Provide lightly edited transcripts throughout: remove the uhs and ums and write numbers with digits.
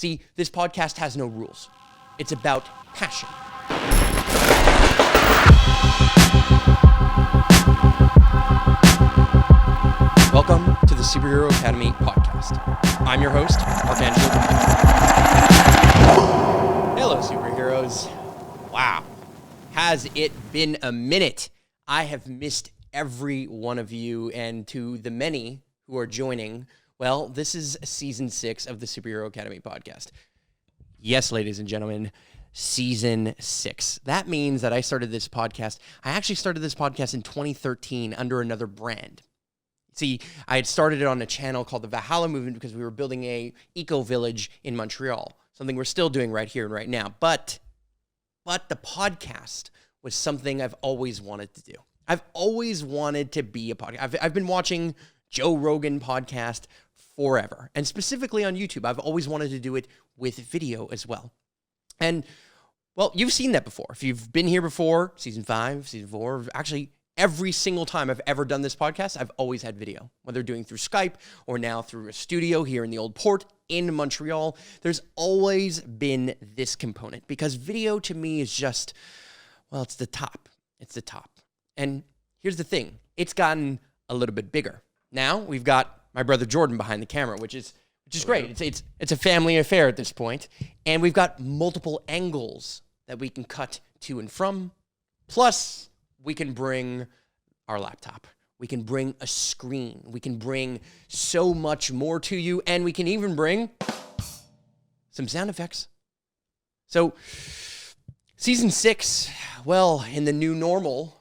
See, this podcast has no rules. It's about passion. Welcome to the Superhero Academy podcast. I'm your host, Marc Angelo Coppola. Hello, superheroes. Wow. Has it been a minute? I have missed every one of you, and to the many who are joining, well, this is season 6 of the Superhero Academy podcast. Yes, ladies and gentlemen, season 6. That means that I started this podcast. I actually started this podcast in 2013 under another brand. See, I had started it on a channel called the Valhalla Movement because we were building a eco-village in Montreal, something we're still doing right here and right now. But the podcast was something I've always wanted to do. I've always wanted to be a podcast. I've been watching Joe Rogan podcast forever, and specifically on YouTube. I've always wanted to do it with video as well. And, well, you've seen that before. If you've been here before, season 5, season 4, actually every single time I've ever done this podcast, I've always had video, whether doing through Skype or now through a studio here in the Old Port in Montreal. There's always been this component because video to me is just, well, it's the top. It's the top. And here's the thing. It's gotten a little bit bigger. Now we've got my brother Jordan behind the camera, which is great. It's a family affair at this point. And we've got multiple angles that we can cut to and from. Plus, we can bring our laptop. We can bring a screen. We can bring so much more to you. And we can even bring some sound effects. So, season 6, well, in the new normal,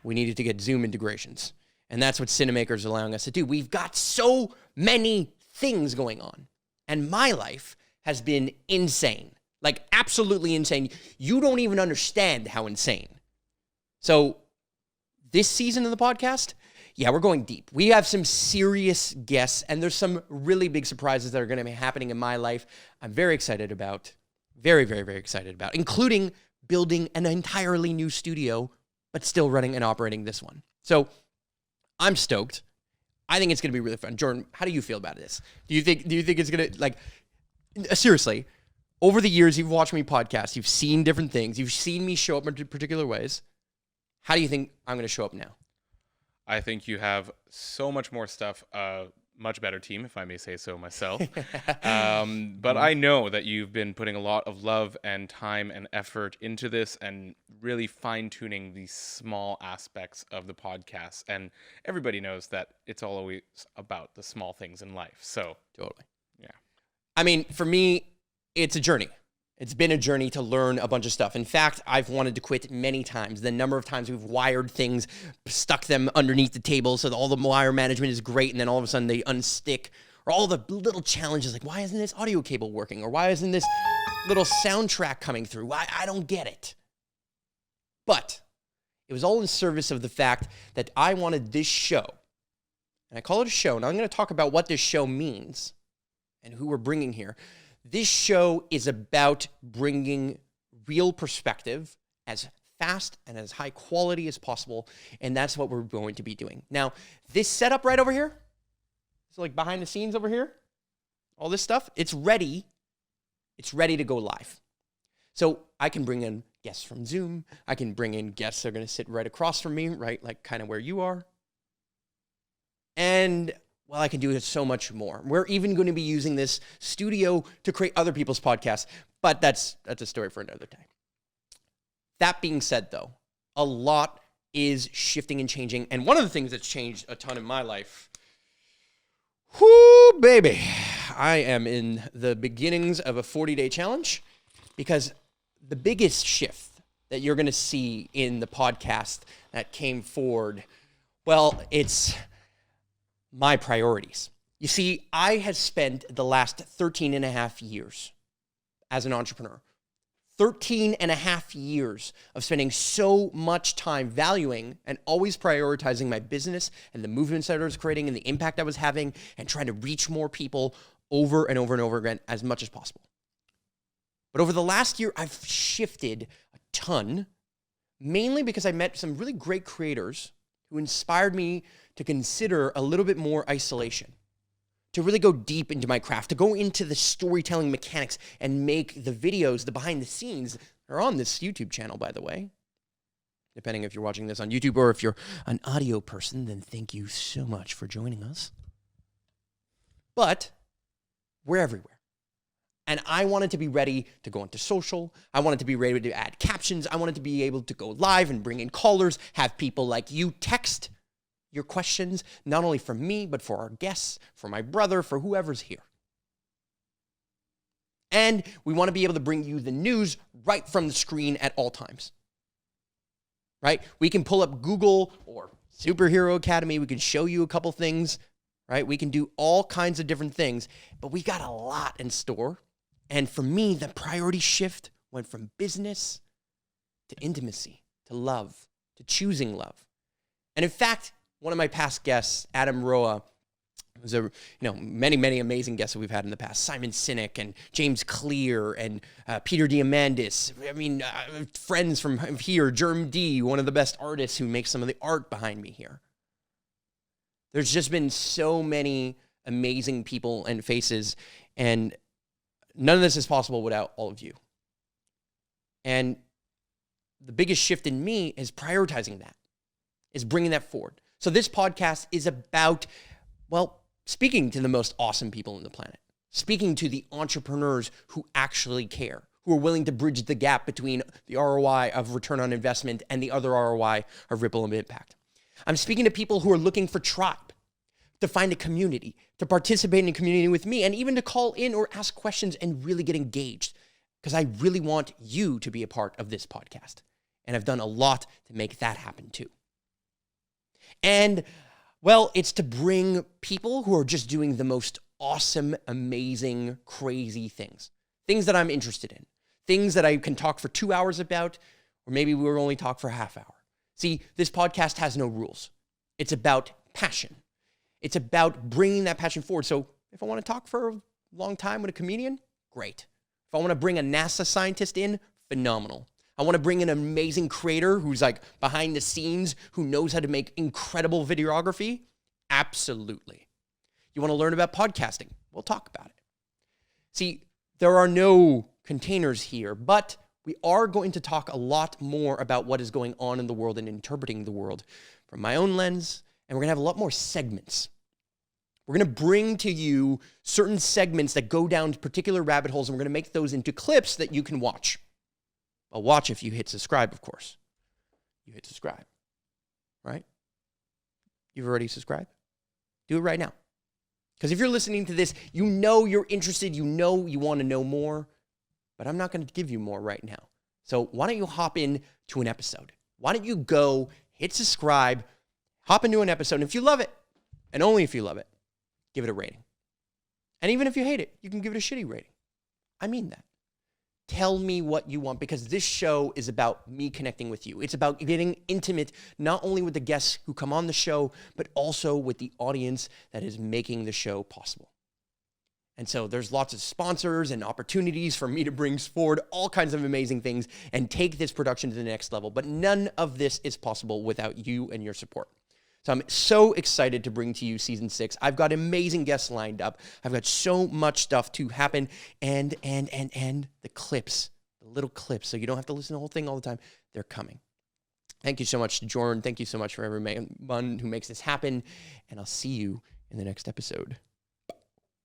we needed to get Zoom integrations. And that's what Cinemaker is allowing us to do. We've got so many things going on. And my life has been insane. Like, absolutely insane. You don't even understand how insane. So, this season of the podcast, yeah, we're going deep. We have some serious guests, and there's some really big surprises that are going to be happening in my life. I'm very excited about. Very, very, very excited about, including building an entirely new studio, but still running and operating this one. So, I'm stoked. I think it's going to be really fun. Jordan, how do you feel about this? Do you think it's going to, like, seriously, over the years you've watched me podcast, you've seen different things, you've seen me show up in particular ways. How do you think I'm going to show up now? I think you have so much more stuff, much better team, if I may say so myself. But I know that you've been putting a lot of love and time and effort into this and really fine-tuning these small aspects of the podcast. And everybody knows that it's always about the small things in life. So, totally. Yeah. I mean, for me, it's a journey. It's been a journey to learn a bunch of stuff. In fact, I've wanted to quit many times. The number of times we've wired things, stuck them underneath the table so that all the wire management is great, and then all of a sudden they unstick. Or all the little challenges like, why isn't this audio cable working? Or why isn't this little soundtrack coming through? I don't get it. But it was all in service of the fact that I wanted this show, and I call it a show, and I'm going to talk about what this show means and who we're bringing here. This show is about bringing real perspective as fast and as high quality as possible, and that's what we're going to be doing. Now, this setup right over here, so like behind the scenes over here, all this stuff, it's ready. It's ready to go live. So I can bring in guests from Zoom. I can bring in guests that are going to sit right across from me, right, like kind of where you are. And well, I can do so much more. We're even going to be using this studio to create other people's podcasts, but that's a story for another day. That being said, though, a lot is shifting and changing, and one of the things that's changed a ton in my life, whoo, baby, I am in the beginnings of a 40-day challenge because the biggest shift that you're going to see in the podcast that came forward, well, it's my priorities. You see, I had spent the last 13 and a half years as an entrepreneur. 13 and a half years of spending so much time valuing and always prioritizing my business and the movements that I was creating and the impact I was having and trying to reach more people over and over and over again as much as possible. But over the last year, I've shifted a ton, mainly because I met some really great creators who inspired me to consider a little bit more isolation, to really go deep into my craft, to go into the storytelling mechanics and make the videos, the behind the scenes, are on this YouTube channel, by the way. Depending if you're watching this on YouTube or if you're an audio person, then thank you so much for joining us. But we're everywhere. And I wanted to be ready to go into social. I wanted to be ready to add captions. I wanted to be able to go live and bring in callers, have people like you text your questions, not only for me, but for our guests, for my brother, for whoever's here. And we want to be able to bring you the news right from the screen at all times. Right? We can pull up Google or Superhero Academy. We can show you a couple things, right? We can do all kinds of different things, but we got a lot in store. And for me, the priority shift went from business to intimacy, to love, to choosing love. And in fact, one of my past guests, Adam Roa, who's many amazing guests that we've had in the past, Simon Sinek and James Clear and Peter Diamandis. Friends from here, Germ D, one of the best artists who makes some of the art behind me here. There's just been so many amazing people and faces, and none of this is possible without all of you. And the biggest shift in me is prioritizing that, is bringing that forward. So this podcast is about, speaking to the most awesome people on the planet, speaking to the entrepreneurs who actually care, who are willing to bridge the gap between the ROI of return on investment and the other ROI of ripple and impact. I'm speaking to people who are looking for tribe, to find a community, to participate in a community with me, and even to call in or ask questions and really get engaged, because I really want you to be a part of this podcast. And I've done a lot to make that happen too. And, it's to bring people who are just doing the most awesome, amazing, crazy things that I'm interested in, things that I can talk for 2 hours about, or maybe we'll only talk for a half hour. See, this podcast has no rules. It's about passion. It's about bringing that passion forward. So if I want to talk for a long time with a comedian, great. If I want to bring a NASA scientist in, phenomenal. I want to bring in an amazing creator who's like behind the scenes, who knows how to make incredible videography, absolutely. You want to learn about podcasting? We'll talk about it. See, there are no containers here, but we are going to talk a lot more about what is going on in the world and interpreting the world from my own lens. And we're going to have a lot more segments. We're going to bring to you certain segments that go down particular rabbit holes, and we're going to make those into clips that you can watch. Well, watch if you hit subscribe, of course. You hit subscribe, right? You've already subscribed? Do it right now. Because if you're listening to this, you know you're interested, you know you want to know more, but I'm not going to give you more right now. So why don't you hop in to an episode? Why don't you go, hit subscribe, hop into an episode, and if you love it, and only if you love it, give it a rating. And even if you hate it, you can give it a shitty rating. I mean that. Tell me what you want, because this show is about me connecting with you. It's about getting intimate, not only with the guests who come on the show, but also with the audience that is making the show possible. And so there's lots of sponsors and opportunities for me to bring forward all kinds of amazing things and take this production to the next level. But none of this is possible without you and your support. So I'm so excited to bring to you season 6. I've got amazing guests lined up. I've got so much stuff to happen, and the clips, the little clips, so you don't have to listen to the whole thing all the time. They're coming. Thank you so much to Jordan. Thank you so much for everyone who makes this happen, and I'll see you in the next episode.